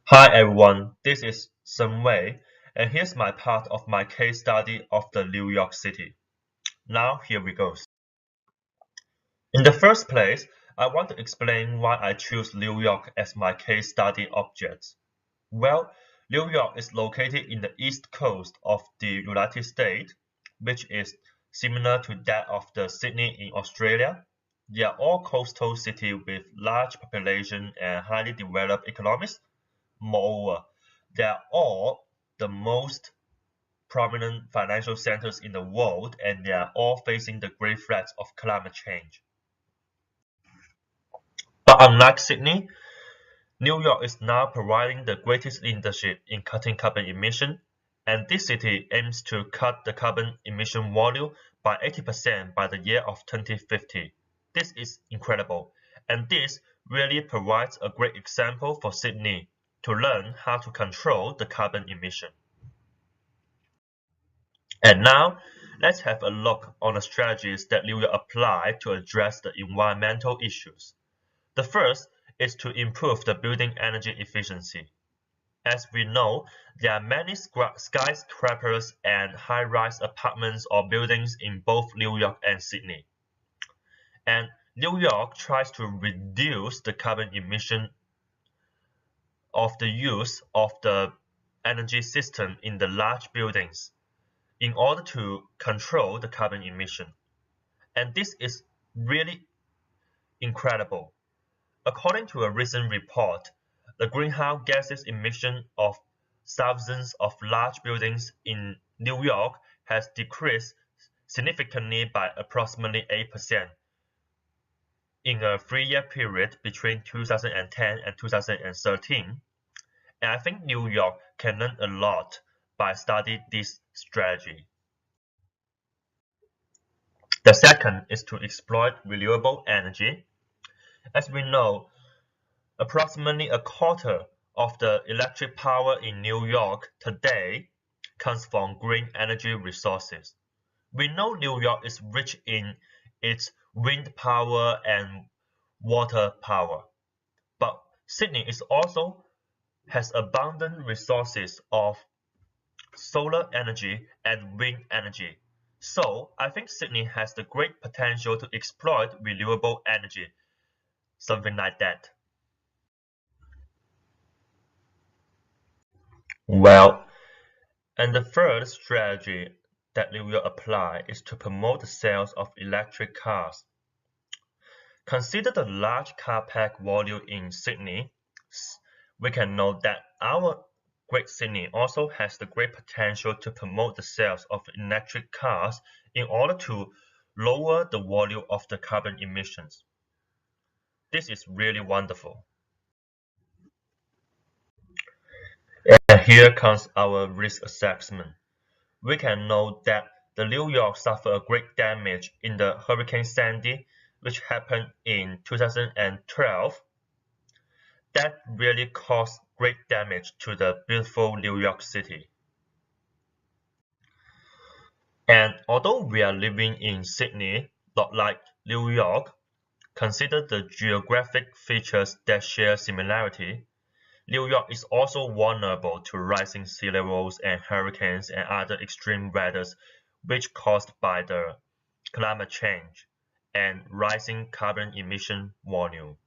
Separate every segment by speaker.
Speaker 1: Hi everyone, this is Shen, and here's my part of my case study of the New York City. Now here we go. In the first place, I want to explain why I choose New York as my case study object. Well, New York is located in the east coast of the United States, which is similar to that of the Sydney in Australia. They are all coastal cities with large population and highly developed economies. Moreover, they are all the most prominent financial centers in the world, and they are all facing the great threats of climate change. But unlike Sydney, New York is now providing the greatest leadership in cutting carbon emission, and this city aims to cut the carbon emission volume by 80% by the year of 2050. This is incredible, and this really provides a great example for Sydney to learn how to control the carbon emission. And now, let's have a look on the strategies that New York apply to address the environmental issues. The first is to improve the building energy efficiency. As we know, there are many skyscrapers and high-rise apartments or buildings in both New York and Sydney. And New York tries to reduce the carbon emission of the use of the energy system in the large buildings in order to control the carbon emission. And this is really incredible. According to a recent report, the greenhouse gases emission of thousands of large buildings in New York has decreased significantly by approximately 8% in a 3-year period between 2010 and 2013. And I think New York can learn a lot by studying this strategy. The second is to exploit renewable energy. As we know, approximately a quarter of the electric power in New York today comes from green energy resources. We know New York is rich in its wind power and water power, but Sydney is also has abundant resources of solar energy and wind energy. So I think Sydney has the great potential to exploit renewable energy, something like that. Well, and the third strategy that we will apply is to promote the sales of electric cars. Consider the large car park volume in Sydney. We can note that our Great Sydney also has the great potential to promote the sales of electric cars in order to lower the volume of the carbon emissions. This is really wonderful. And here comes our risk assessment. We can note that the New York suffered a great damage in the Hurricane Sandy, which happened in 2012. That really caused great damage to the beautiful New York City. And although we are living in Sydney, not like New York, consider the geographic features that share similarity. New York is also vulnerable to rising sea levels and hurricanes and other extreme weather which caused by the climate change and rising carbon emission volume.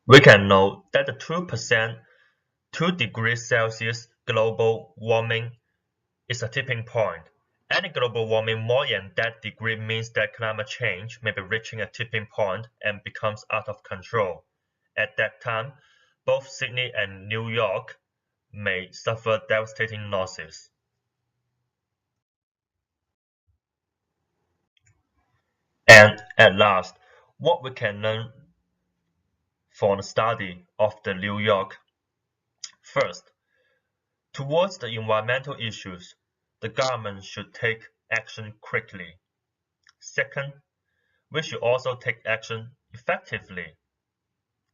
Speaker 1: We can note that the 2 degrees Celsius global warming is a tipping point. Any global warming more than that degree means that climate change may be reaching a tipping point and becomes out of control. At that time, both Sydney and New York may suffer devastating losses. And at last, what we can learn from the study of the New York. First, towards the environmental issues, the government should take action quickly. Second, we should also take action effectively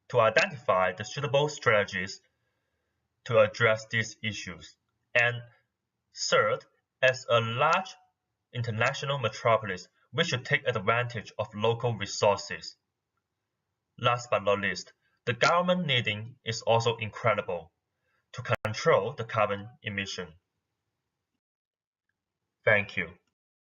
Speaker 1: to identify the suitable strategies to address these issues. And third, as a large international metropolis, we should take advantage of local resources. Last but not least, The government needing is also incredible to control the carbon emission. Thank you.